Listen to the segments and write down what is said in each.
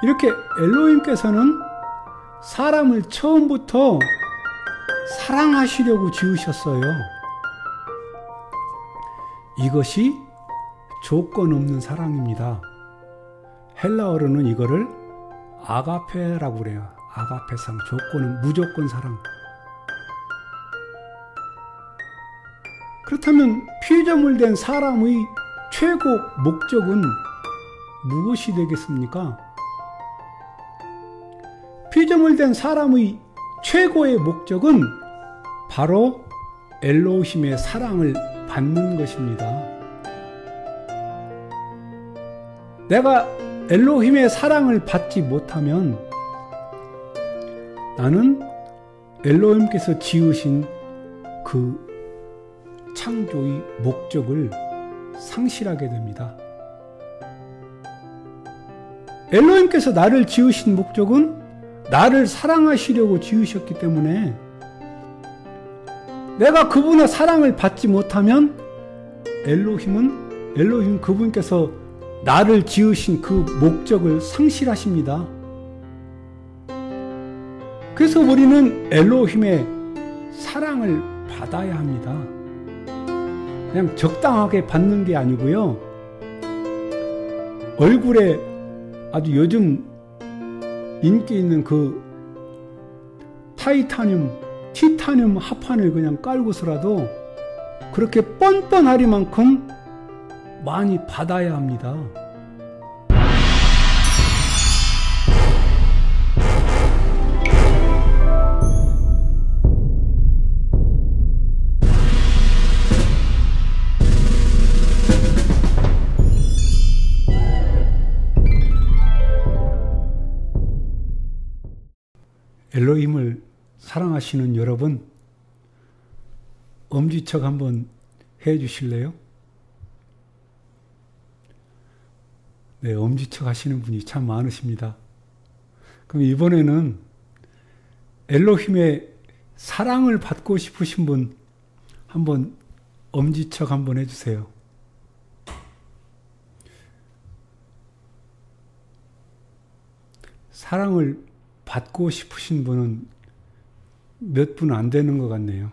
이렇게 엘로힘께서는 사람을 처음부터 사랑하시려고 지으셨어요. 이것이 조건 없는 사랑입니다. 헬라어로는 이거를 아가페라고 그래요. 아가페 사랑, 조건은 무조건 사랑. 그렇다면 피조물된 사람의 최고 목적은 무엇이 되겠습니까? 피조물된 사람의 최고의 목적은 바로 엘로힘의 사랑을 받는 것입니다. 내가 엘로힘의 사랑을 받지 못하면 나는 엘로힘께서 지으신 그 창조의 목적을 상실하게 됩니다. 엘로힘께서 나를 지으신 목적은 나를 사랑하시려고 지으셨기 때문에 내가 그분의 사랑을 받지 못하면 엘로힘 그분께서 나를 지으신 그 목적을 상실하십니다. 그래서 우리는 엘로힘의 사랑을 받아야 합니다. 그냥 적당하게 받는 게 아니고요. 얼굴에 아주 요즘 인기 있는 그 티타늄 합판을 그냥 깔고서라도 그렇게 뻔뻔하리만큼 많이 받아야 합니다. 엘로힘을 사랑하시는 여러분, 엄지척 한번 해 주실래요? 네, 엄지척 하시는 분이 참 많으십니다. 그럼 이번에는 엘로힘의 사랑을 받고 싶으신 분 한번 엄지척 한번 해주세요. 사랑을 받고 싶으신 분은 몇 분 안 되는 것 같네요.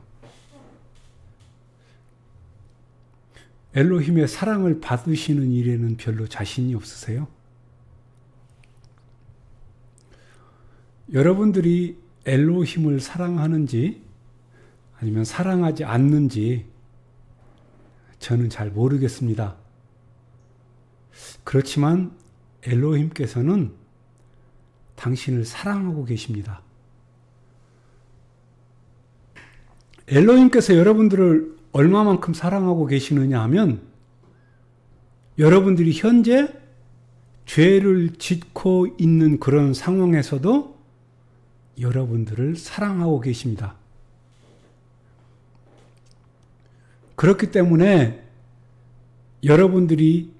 엘로힘의 사랑을 받으시는 일에는 별로 자신이 없으세요? 여러분들이 엘로힘을 사랑하는지 아니면 사랑하지 않는지 저는 잘 모르겠습니다. 그렇지만 엘로힘께서는 당신을 사랑하고 계십니다. 엘로힘께서 여러분들을 얼마만큼 사랑하고 계시느냐 하면 여러분들이 현재 죄를 짓고 있는 그런 상황에서도 여러분들을 사랑하고 계십니다. 그렇기 때문에 여러분들이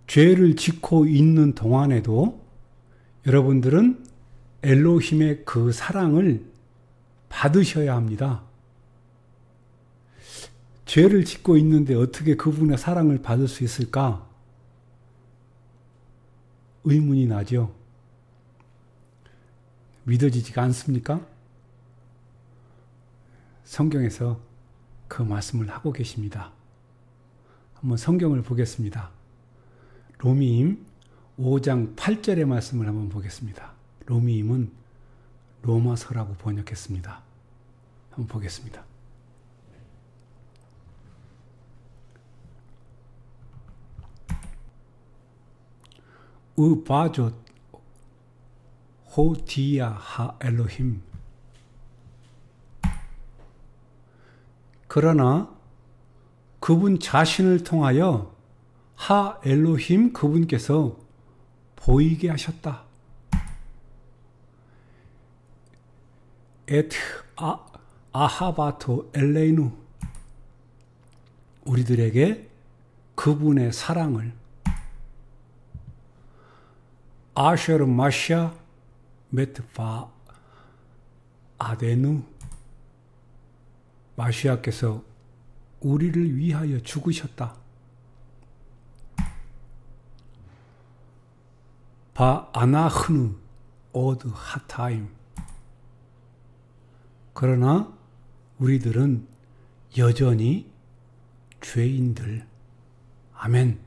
죄를 짓고 있는 동안에도 여러분들은 엘로힘의 그 사랑을 받으셔야 합니다. 죄를 짓고 있는데 어떻게 그분의 사랑을 받을 수 있을까? 의문이 나죠. 믿어지지가 않습니까? 성경에서 그 말씀을 하고 계십니다. 한번 성경을 보겠습니다. 로미임 5장 8절의 말씀을 한번 보겠습니다. 로미임은 로마서라고 번역했습니다. 한번 보겠습니다. 우바조 호디야 하 엘로힘. 그러나 그분 자신을 통하여 하 엘로힘 그분께서 보이게 하셨다. 에트 아하바토 엘레이누. 우리들에게 그분의 사랑을 아셔르 마샤 메트파 아데누. 마시아께서 우리를 위하여 죽으셨다. 바 아나흐누 오드 하타임. 그러나 우리들은 여전히 죄인들. 아멘.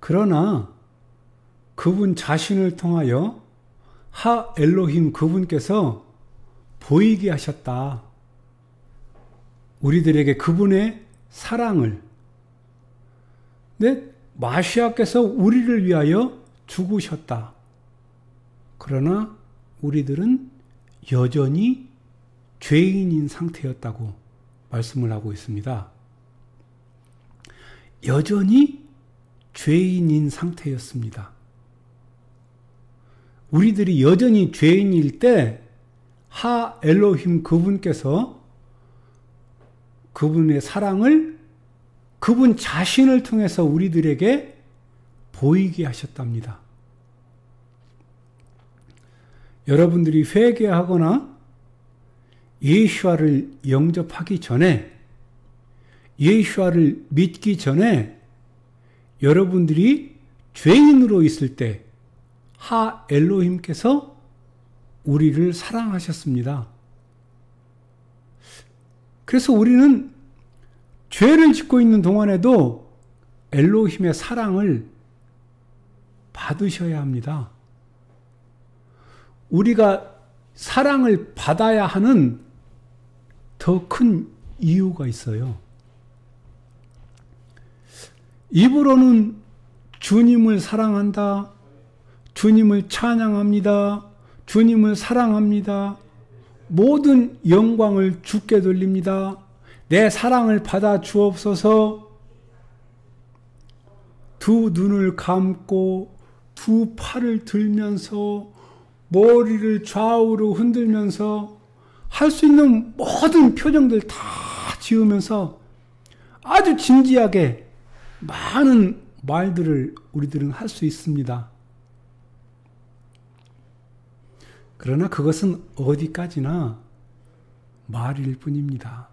그러나 그분 자신을 통하여 하 엘로힘 그분께서 보이게 하셨다. 우리들에게 그분의 사랑을. 네, 마시아께서 우리를 위하여 죽으셨다. 그러나 우리들은 여전히 죄인인 상태였다고 말씀을 하고 있습니다. 여전히 죄인인 상태였습니다. 우리들이 여전히 죄인일 때 하 엘로힘 그분께서 그분의 사랑을 그분 자신을 통해서 우리들에게 보이게 하셨답니다. 여러분들이 회개하거나 예수와를 영접하기 전에, 예수와를 믿기 전에 여러분들이 죄인으로 있을 때 하 엘로힘께서 우리를 사랑하셨습니다. 그래서 우리는 죄를 짓고 있는 동안에도 엘로힘의 사랑을 받으셔야 합니다. 우리가 사랑을 받아야 하는 더 큰 이유가 있어요. 입으로는 주님을 사랑한다, 주님을 찬양합니다, 주님을 사랑합니다, 모든 영광을 주께 돌립니다, 내 사랑을 받아 주옵소서. 두 눈을 감고 두 팔을 들면서 머리를 좌우로 흔들면서 할 수 있는 모든 표정들 다 지으면서 아주 진지하게 많은 말들을 우리들은 할 수 있습니다. 그러나 그것은 어디까지나 말일 뿐입니다.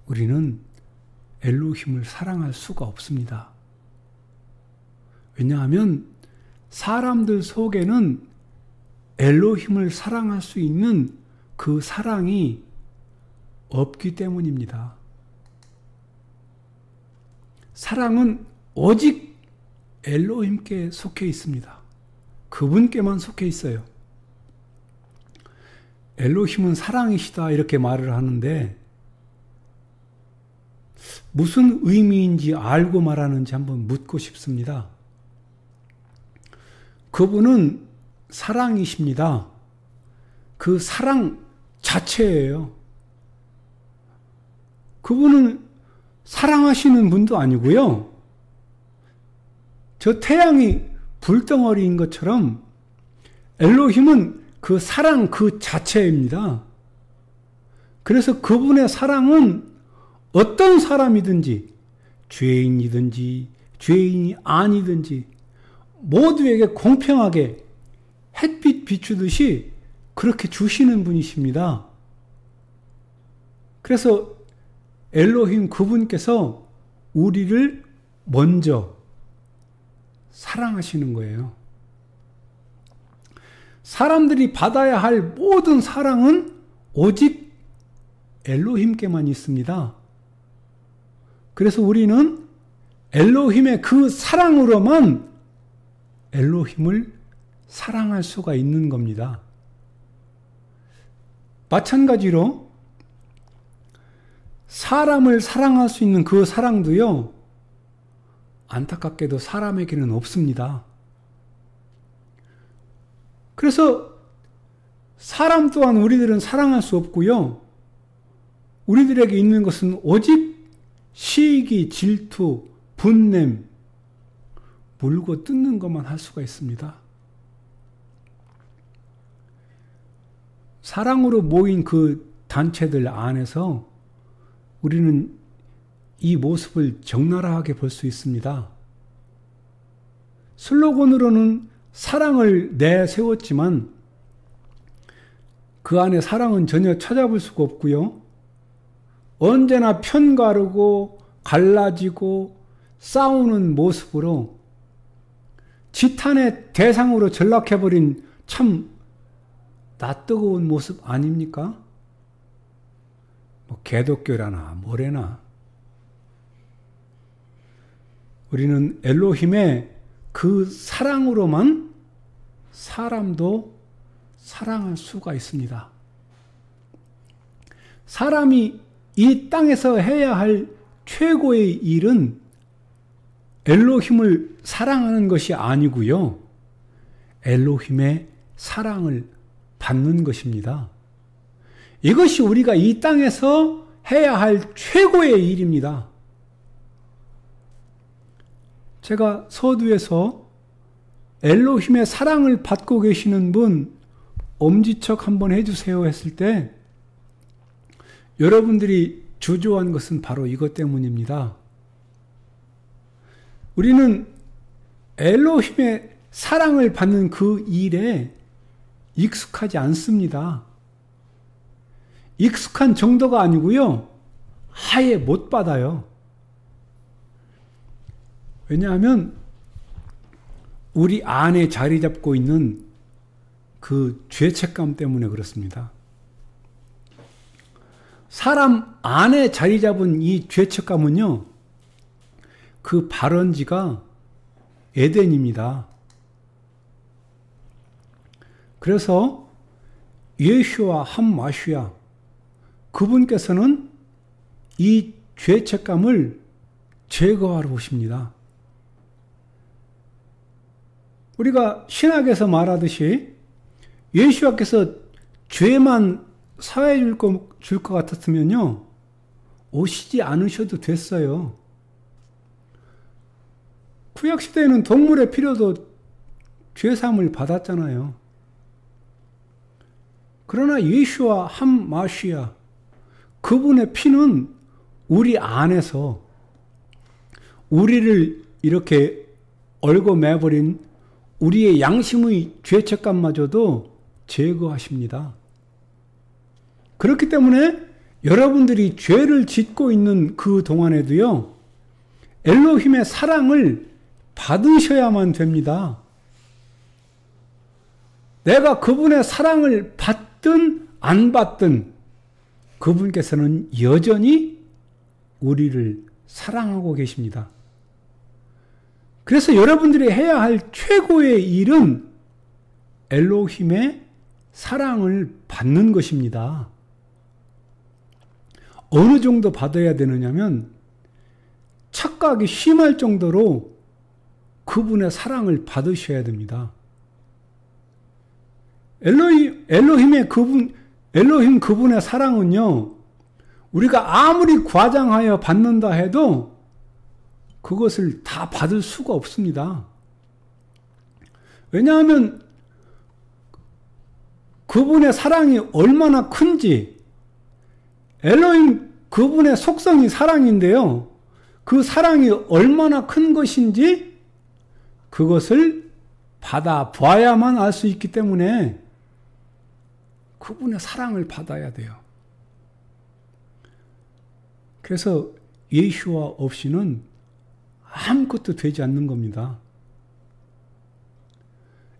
우리는 엘로힘을 사랑할 수가 없습니다. 왜냐하면 사람들 속에는 엘로힘을 사랑할 수 있는 그 사랑이 없기 때문입니다. 사랑은 오직 엘로힘께 속해 있습니다. 그분께만 속해 있어요. 엘로힘은 사랑이시다 이렇게 말을 하는데 무슨 의미인지 알고 말하는지 한번 묻고 싶습니다. 그분은 사랑이십니다. 그 사랑 자체예요. 그분은 사랑하시는 분도 아니고요. 저 태양이 불덩어리인 것처럼 엘로힘은 그 사랑 그 자체입니다. 그래서 그분의 사랑은 어떤 사람이든지 죄인이든지 죄인이 아니든지 모두에게 공평하게 햇빛 비추듯이 그렇게 주시는 분이십니다. 그래서 엘로힘 그분께서 우리를 먼저 사랑하시는 거예요. 사람들이 받아야 할 모든 사랑은 오직 엘로힘께만 있습니다. 그래서 우리는 엘로힘의 그 사랑으로만 엘로힘을 사랑할 수가 있는 겁니다. 마찬가지로 사람을 사랑할 수 있는 그 사랑도요, 안타깝게도 사람에게는 없습니다. 그래서 사람 또한 우리들은 사랑할 수 없고요. 우리들에게 있는 것은 오직 시기, 질투, 분냄, 물고 뜯는 것만 할 수가 있습니다. 사랑으로 모인 그 단체들 안에서 우리는 이 모습을 적나라하게 볼 수 있습니다. 슬로건으로는 사랑을 내세웠지만 그 안에 사랑은 전혀 찾아볼 수가 없고요. 언제나 편가르고 갈라지고 싸우는 모습으로 지탄의 대상으로 전락해버린 참 낯뜨거운 모습 아닙니까? 뭐 개독교라나 뭐래나 우리는 엘로힘의 그 사랑으로만 사람도 사랑할 수가 있습니다. 사람이 이 땅에서 해야 할 최고의 일은 엘로힘을 사랑하는 것이 아니고요. 엘로힘의 사랑을 받는 것입니다. 이것이 우리가 이 땅에서 해야 할 최고의 일입니다. 제가 서두에서 엘로힘의 사랑을 받고 계시는 분 엄지척 한번 해주세요 했을 때 여러분들이 주저한 것은 바로 이것 때문입니다. 우리는 엘로힘의 사랑을 받는 그 일에 익숙하지 않습니다. 익숙한 정도가 아니고요. 아예 못 받아요. 왜냐하면 우리 안에 자리 잡고 있는 그 죄책감 때문에 그렇습니다. 사람 안에 자리 잡은 이 죄책감은요. 그 발원지가 에덴입니다. 그래서 예슈와 함마슈야 그분께서는 이 죄책감을 제거하러 오십니다. 우리가 신학에서 말하듯이 예수께서 죄만 사해 줄 것 같았으면요. 오시지 않으셔도 됐어요. 구약시대에는 동물의 피로도 죄사함을 받았잖아요. 그러나 예수와 함마시아 그분의 피는 우리 안에서 우리를 이렇게 얽어매버린 우리의 양심의 죄책감마저도 제거하십니다. 그렇기 때문에 여러분들이 죄를 짓고 있는 그 동안에도요. 엘로힘의 사랑을 받으셔야만 됩니다. 내가 그분의 사랑을 받든 안 받든 그분께서는 여전히 우리를 사랑하고 계십니다. 그래서 여러분들이 해야 할 최고의 일은 엘로힘의 사랑을 받는 것입니다. 어느 정도 받아야 되느냐면 착각이 심할 정도로 그분의 사랑을 받으셔야 됩니다. 엘로힘 그분의 사랑은요, 우리가 아무리 과장하여 받는다 해도 그것을 다 받을 수가 없습니다. 왜냐하면 그분의 사랑이 얼마나 큰지, 엘로힘 그분의 속성이 사랑인데요. 그 사랑이 얼마나 큰 것인지 그것을 받아봐야만 알 수 있기 때문에 그분의 사랑을 받아야 돼요. 그래서 예수와 없이는 아무것도 되지 않는 겁니다.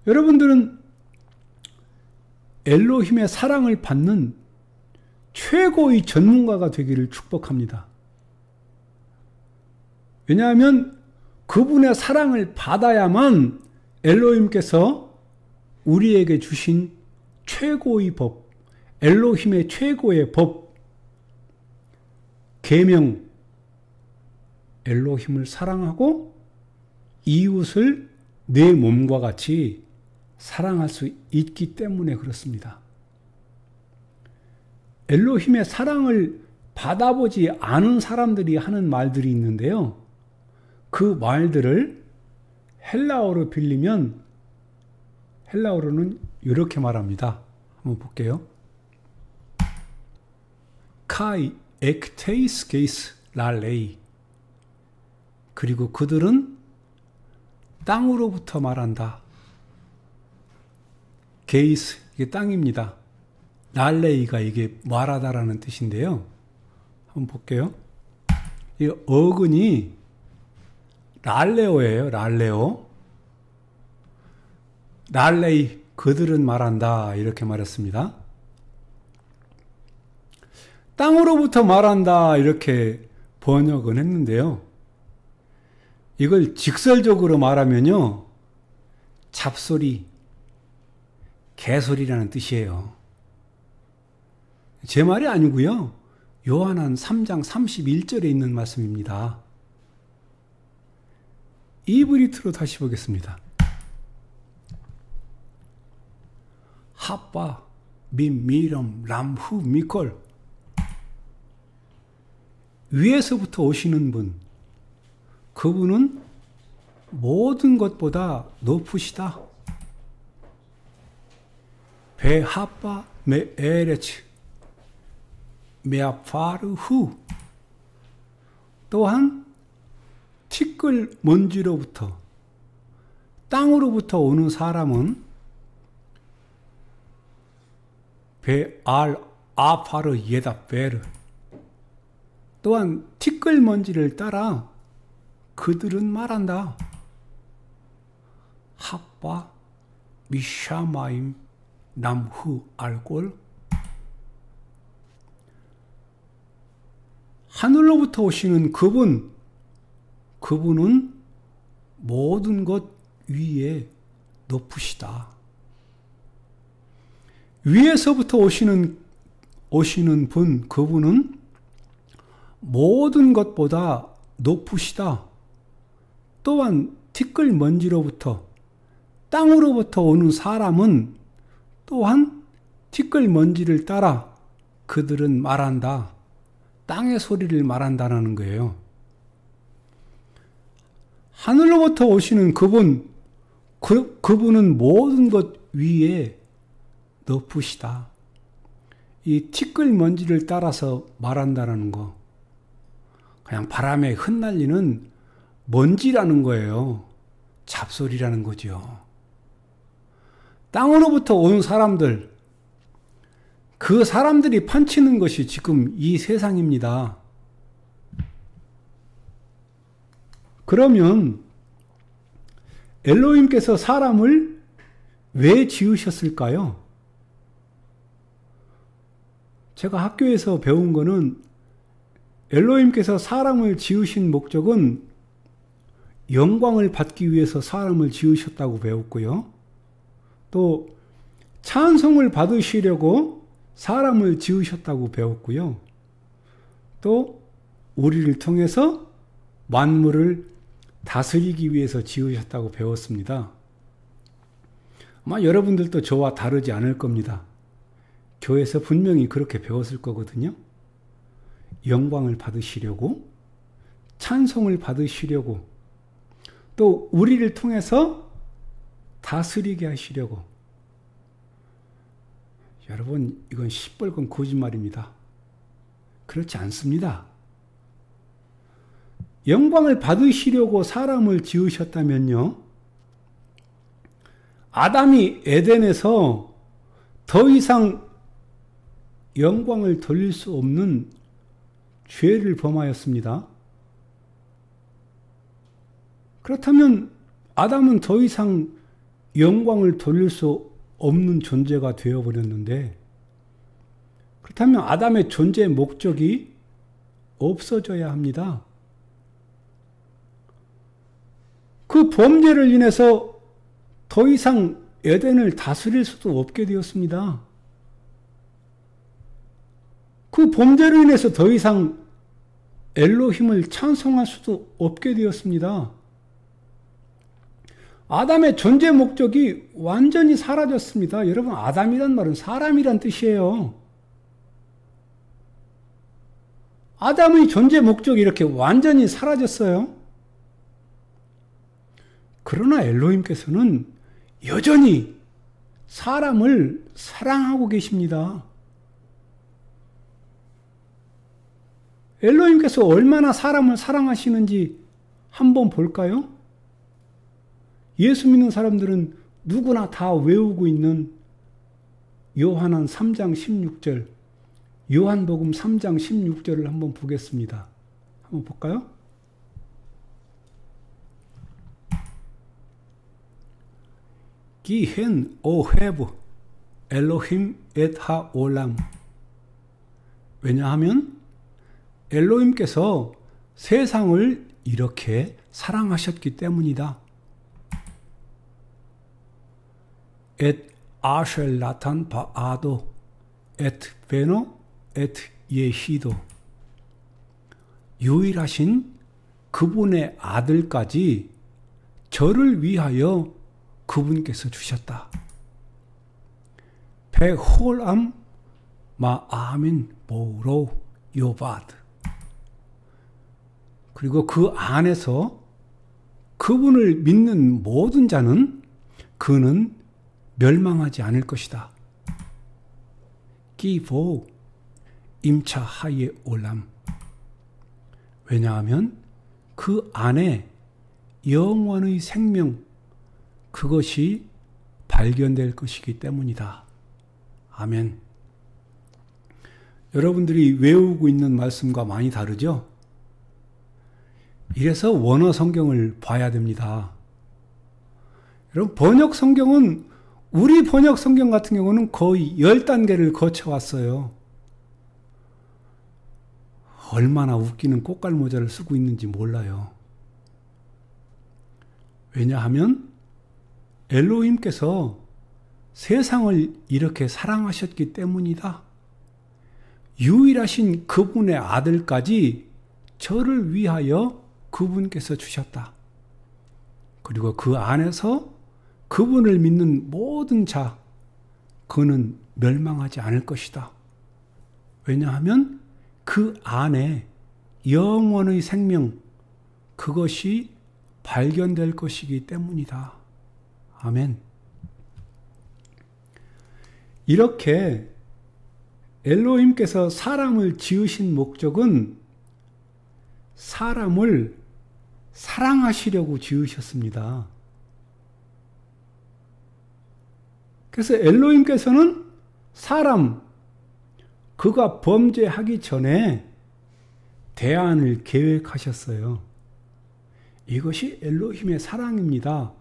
여러분들은 엘로힘의 사랑을 받는 최고의 전문가가 되기를 축복합니다. 왜냐하면 그분의 사랑을 받아야만 엘로힘께서 우리에게 주신 최고의 법, 엘로힘의 최고의 법, 계명, 엘로힘을 사랑하고 이웃을 내 몸과 같이 사랑할 수 있기 때문에 그렇습니다. 엘로힘의 사랑을 받아보지 않은 사람들이 하는 말들이 있는데요. 그 말들을 헬라어로 빌리면 헬라어로는 이렇게 말합니다. 한번 볼게요. 카이 엑테이스 게이스 랄레이. 그리고 그들은 땅으로부터 말한다. 게이스, 이게 땅입니다. 랄레이가 이게 말하다라는 뜻인데요. 한번 볼게요. 이 어근이 랄레오예요. 랄레오. 랄레이 그들은 말한다 이렇게 말했습니다. 땅으로부터 말한다 이렇게 번역은 했는데요. 이걸 직설적으로 말하면요. 잡소리, 개소리라는 뜻이에요. 제 말이 아니고요. 요한한 3장 31절에 있는 말씀입니다. 이브리트로 다시 보겠습니다. 하빠, 미미럼, 람후, 미콜. 위에서부터 오시는 분, 그분은 모든 것보다 높으시다. 베하빠 메에레츠 메아파르후. 또한 티끌 먼지로부터 땅으로부터 오는 사람은 베알 아파르 예다 베르. 또한 티끌 먼지를 따라 그들은 말한다. 하빠 미샤마임 남후 알골. 하늘로부터 오시는 그분은 모든 것 위에 높으시다. 위에서부터 오시는 분, 그분은 모든 것보다 높으시다. 또한 티끌 먼지로부터 땅으로부터 오는 사람은 또한 티끌 먼지를 따라 그들은 말한다. 땅의 소리를 말한다라는 거예요. 하늘로부터 오시는 그분은 모든 것 위에 높으시다. 이 티끌 먼지를 따라서 말한다라는 거. 그냥 바람에 흩날리는 먼지라는 거예요. 잡소리라는 거죠. 땅으로부터 온 사람들, 그 사람들이 판치는 것이 지금 이 세상입니다. 그러면 엘로힘께서 사람을 왜 지으셨을까요? 제가 학교에서 배운 거는 엘로힘께서 사람을 지으신 목적은 영광을 받기 위해서 사람을 지으셨다고 배웠고요. 또 찬송을 받으시려고 사람을 지으셨다고 배웠고요. 또 우리를 통해서 만물을 다스리기 위해서 지으셨다고 배웠습니다. 아마 여러분들도 저와 다르지 않을 겁니다. 교회에서 분명히 그렇게 배웠을 거거든요. 영광을 받으시려고, 찬송을 받으시려고, 또 우리를 통해서 다스리게 하시려고. 여러분, 이건 시뻘건 거짓말입니다. 그렇지 않습니다. 영광을 받으시려고 사람을 지으셨다면요, 아담이 에덴에서 더 이상 영광을 돌릴 수 없는 죄를 범하였습니다. 그렇다면 아담은 더 이상 영광을 돌릴 수 없는 존재가 되어버렸는데, 그렇다면 아담의 존재 목적이 없어져야 합니다. 그 범죄를 인해서 더 이상 에덴을 다스릴 수도 없게 되었습니다. 그 범죄로 인해서 더 이상 엘로힘을 찬송할 수도 없게 되었습니다. 아담의 존재 목적이 완전히 사라졌습니다. 여러분, 아담이란 말은 사람이란 뜻이에요. 아담의 존재 목적이 이렇게 완전히 사라졌어요. 그러나 엘로힘께서는 여전히 사람을 사랑하고 계십니다. 엘로힘께서 얼마나 사람을 사랑하시는지 한번 볼까요? 예수 믿는 사람들은 누구나 다 외우고 있는 요한한 3장 16절, 요한복음 3장 16절을 한번 보겠습니다. 한번 볼까요? 기헨 오헤브 엘로힘 엣 하올람. 왜냐하면 엘로힘께서 세상을 이렇게 사랑하셨기 때문이다. 엣 아셸 나탄 바아도 엣 베노 엣 예히도. 유일하신 그분의 아들까지 저를 위하여 그분께서 주셨다. 베홀암 마아민 보로 요바드. 그리고 그 안에서 그분을 믿는 모든 자는 그는 멸망하지 않을 것이다. 기보 임차 하예 올람. 왜냐하면 그 안에 영원의 생명, 그것이 발견될 것이기 때문이다. 아멘. 여러분들이 외우고 있는 말씀과 많이 다르죠? 이래서 원어 성경을 봐야 됩니다. 여러분, 번역 성경은, 우리 번역 성경 같은 경우는 거의 10단계를 거쳐왔어요. 얼마나 웃기는 꽃갈모자를 쓰고 있는지 몰라요. 왜냐하면 엘로힘께서 세상을 이렇게 사랑하셨기 때문이다. 유일하신 그분의 아들까지 저를 위하여 그분께서 주셨다. 그리고 그 안에서 그분을 믿는 모든 자, 그는 멸망하지 않을 것이다. 왜냐하면 그 안에 영원의 생명, 그것이 발견될 것이기 때문이다. 아멘. 이렇게 엘로힘께서 사람을 지으신 목적은 사람을 사랑하시려고 지으셨습니다. 그래서 엘로힘께서는 사람, 그가 범죄하기 전에 대안을 계획하셨어요. 이것이 엘로힘의 사랑입니다.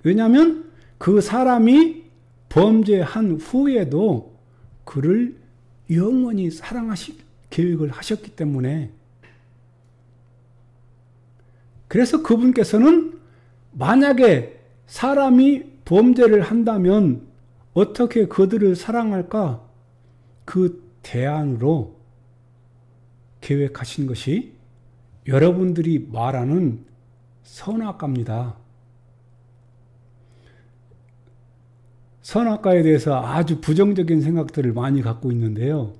왜냐하면 그 사람이 범죄한 후에도 그를 영원히 사랑하실 계획을 하셨기 때문에, 그래서 그분께서는 만약에 사람이 범죄를 한다면 어떻게 그들을 사랑할까? 그 대안으로 계획하신 것이 여러분들이 말하는 선악과입니다. 선악과에 대해서 아주 부정적인 생각들을 많이 갖고 있는데요.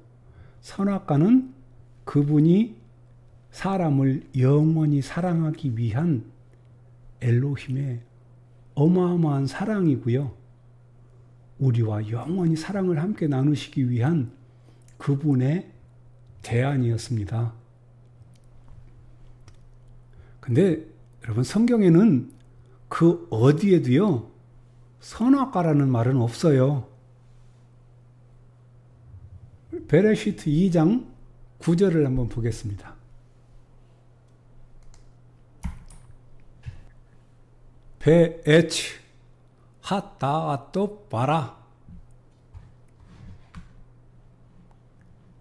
선악과는 그분이 사람을 영원히 사랑하기 위한 엘로힘의 어마어마한 사랑이고요. 우리와 영원히 사랑을 함께 나누시기 위한 그분의 대안이었습니다. 근데 여러분, 성경에는 그 어디에도요, 선악과라는 말은 없어요. 베레시트 2장 9절을 한번 보겠습니다. 베에치 핫다아또 바라.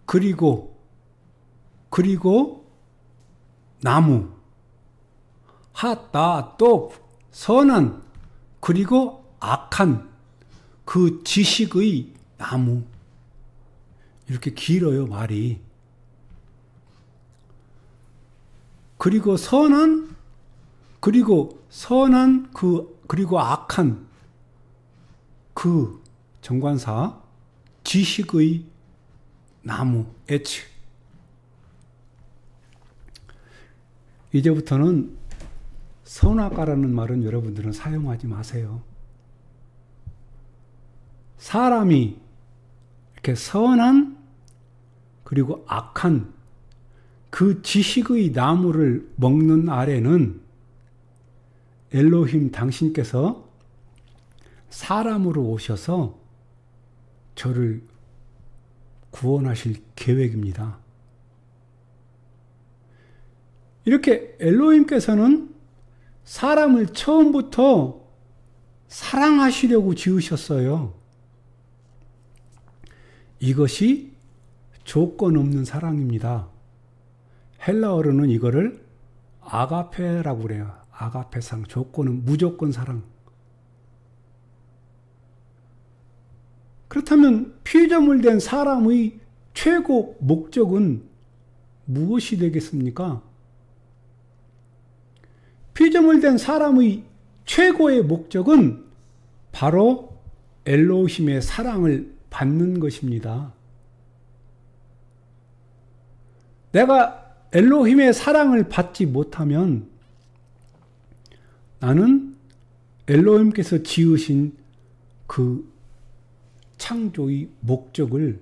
그리고 나무. 핫다아또 선한, 그리고 악한 그 지식의 나무. 이렇게 길어요, 말이. 그리고 선한, 그리고 악한 그 정관사 지식의 나무, 에치. 이제부터는 선악과라는 말은 여러분들은 사용하지 마세요. 사람이 이렇게 선한 그리고 악한 그 지식의 나무를 먹는 아래는 엘로힘 당신께서 사람으로 오셔서 저를 구원하실 계획입니다. 이렇게 엘로힘께서는 사람을 처음부터 사랑하시려고 지으셨어요. 이것이 조건 없는 사랑입니다. 헬라어로는 이거를 아가페라고 그래요. 아가페상, 조건은 무조건 사랑. 그렇다면 피조물된 사람의 최고 목적은 무엇이 되겠습니까? 피조물된 사람의 최고의 목적은 바로 엘로힘의 사랑을 받는 것입니다. 내가 엘로힘의 사랑을 받지 못하면 나는 엘로힘께서 지으신 그 창조의 목적을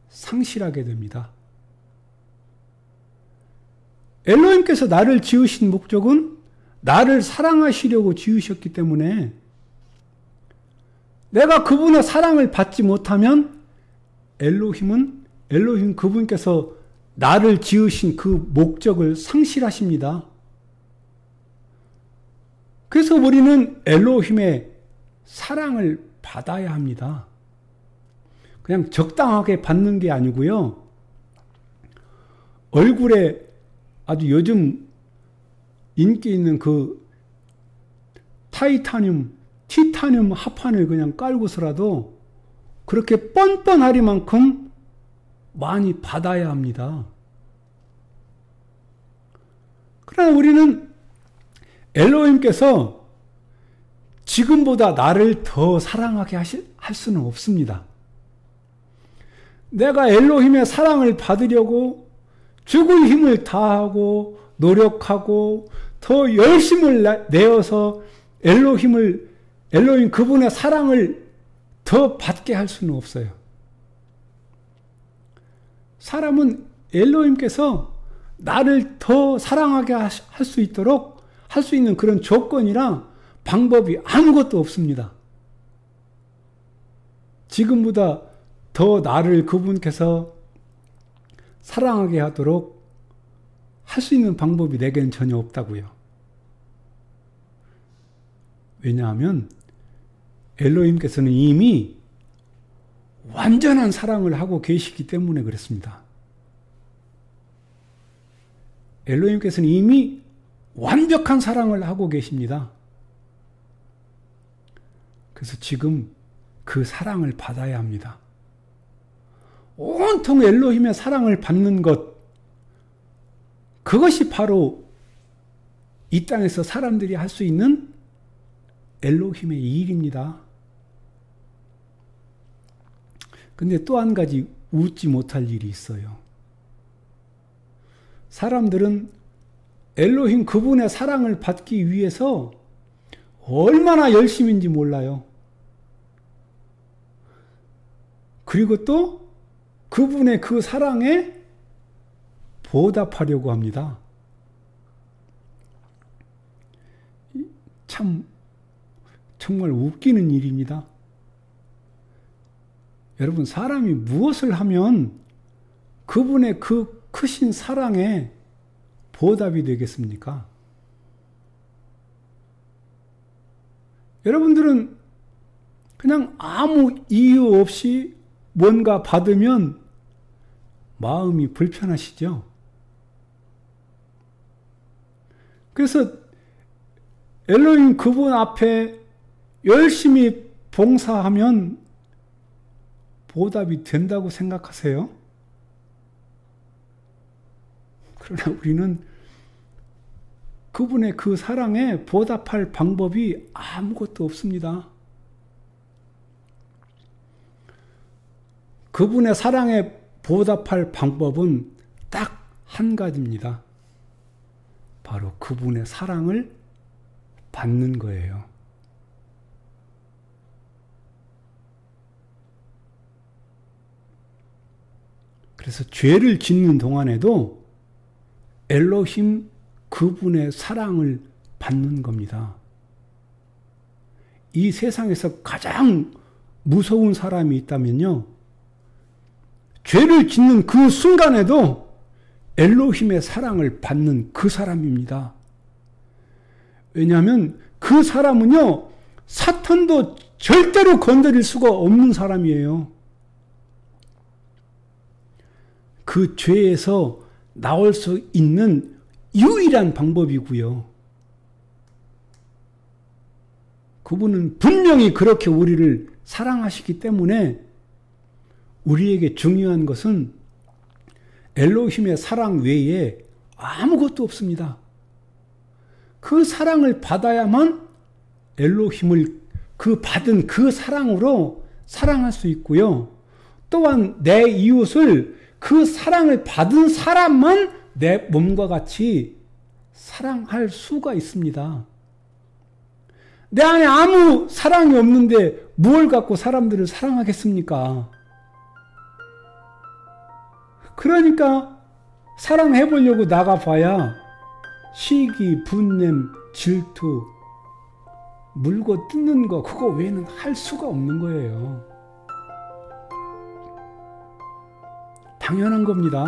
상실하게 됩니다. 엘로힘께서 나를 지으신 목적은 나를 사랑하시려고 지으셨기 때문에 내가 그분의 사랑을 받지 못하면 엘로힘 그분께서 나를 지으신 그 목적을 상실하십니다. 그래서 우리는 엘로힘의 사랑을 받아야 합니다. 그냥 적당하게 받는 게 아니고요. 얼굴에 아주 요즘 인기 있는 그 티타늄 합판을 그냥 깔고서라도 그렇게 뻔뻔하리만큼 많이 받아야 합니다. 그러나 우리는 엘로힘께서 지금보다 나를 더 사랑하게 할 수는 없습니다. 내가 엘로힘의 사랑을 받으려고 죽을 힘을 다하고 노력하고 더 열심을 내어서 엘로힘 그분의 사랑을 더 받게 할 수는 없어요. 사람은 엘로힘께서 나를 더 사랑하게 할 수 있도록 할 수 있는 그런 조건이나 방법이 아무것도 없습니다. 지금보다 더 나를 그분께서 사랑하게 하도록 할 수 있는 방법이 내게는 전혀 없다고요. 왜냐하면 엘로힘께서는 이미 완전한 사랑을 하고 계시기 때문에 그렇습니다. 엘로힘께서는 이미 완벽한 사랑을 하고 계십니다. 그래서 지금 그 사랑을 받아야 합니다. 온통 엘로힘의 사랑을 받는 것, 그것이 바로 이 땅에서 사람들이 할 수 있는 엘로힘의 일입니다. 근데 또 한 가지 웃지 못할 일이 있어요. 사람들은 엘로힘 그분의 사랑을 받기 위해서 얼마나 열심인지 몰라요. 그리고 또 그분의 그 사랑에 보답하려고 합니다. 참 정말 웃기는 일입니다. 여러분, 사람이 무엇을 하면 그분의 그 크신 사랑에 보답이 되겠습니까? 여러분들은 그냥 아무 이유 없이 뭔가 받으면 마음이 불편하시죠? 그래서 엘로힘 그분 앞에 열심히 봉사하면 보답이 된다고 생각하세요? 그러나 우리는 그분의 그 사랑에 보답할 방법이 아무것도 없습니다. 그분의 사랑에 보답할 방법은 딱 한 가지입니다. 바로 그분의 사랑을 받는 거예요. 그래서 죄를 짓는 동안에도 엘로힘 그분의 사랑을 받는 겁니다. 이 세상에서 가장 무서운 사람이 있다면요, 죄를 짓는 그 순간에도 엘로힘의 사랑을 받는 그 사람입니다. 왜냐하면 그 사람은요, 사탄도 절대로 건드릴 수가 없는 사람이에요. 그 죄에서 나올 수 있는 유일한 방법이고요. 그분은 분명히 그렇게 우리를 사랑하시기 때문에 우리에게 중요한 것은 엘로힘의 사랑 외에 아무것도 없습니다. 그 사랑을 받아야만 엘로힘을 그 받은 그 사랑으로 사랑할 수 있고요. 또한 내 이웃을 그 사랑을 받은 사람만 내 몸과 같이 사랑할 수가 있습니다. 내 안에 아무 사랑이 없는데 뭘 갖고 사람들을 사랑하겠습니까? 그러니까 사랑해 보려고 나가봐야 시기, 분냄, 질투, 물고 뜯는 거 그거 외에는 할 수가 없는 거예요. 당연한 겁니다.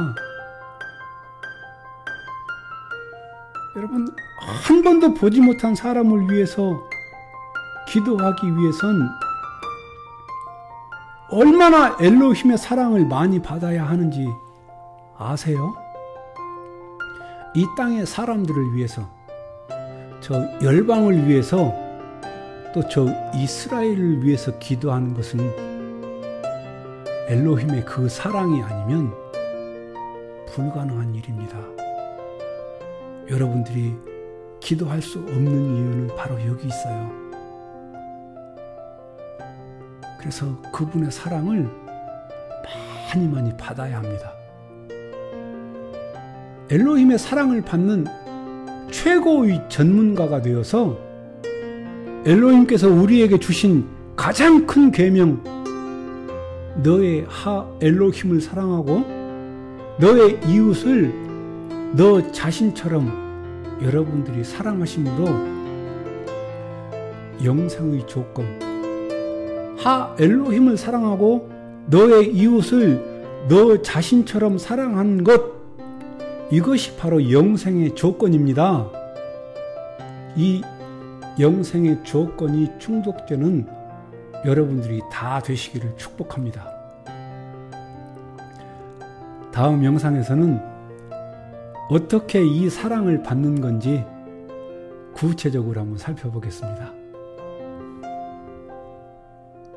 여러분, 한 번도 보지 못한 사람을 위해서 기도하기 위해선 얼마나 엘로힘의 사랑을 많이 받아야 하는지 아세요? 이 땅의 사람들을 위해서, 저 열방을 위해서, 또 저 이스라엘을 위해서 기도하는 것은 엘로힘의 그 사랑이 아니면 불가능한 일입니다. 여러분들이 기도할 수 없는 이유는 바로 여기 있어요. 그래서 그분의 사랑을 많이 많이 받아야 합니다. 엘로힘의 사랑을 받는 최고의 전문가가 되어서 엘로힘께서 우리에게 주신 가장 큰 계명, 너의 엘로힘을 사랑하고 너의 이웃을 너 자신처럼 여러분들이 사랑하심으로 영생의 조건, 엘로힘을 사랑하고 너의 이웃을 너 자신처럼 사랑하는 것, 이것이 바로 영생의 조건입니다. 이 영생의 조건이 충족되는 여러분들이 다 되시기를 축복합니다. 다음 영상에서는 어떻게 이 사랑을 받는 건지 구체적으로 한번 살펴보겠습니다.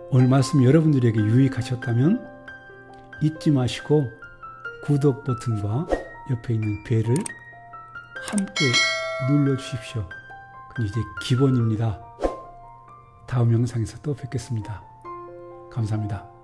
오늘 말씀 여러분들에게 유익하셨다면 잊지 마시고 구독 버튼과 옆에 있는 벨을 함께 눌러주십시오. 그건 이제 기본입니다. 다음 영상에서 또 뵙겠습니다. 감사합니다.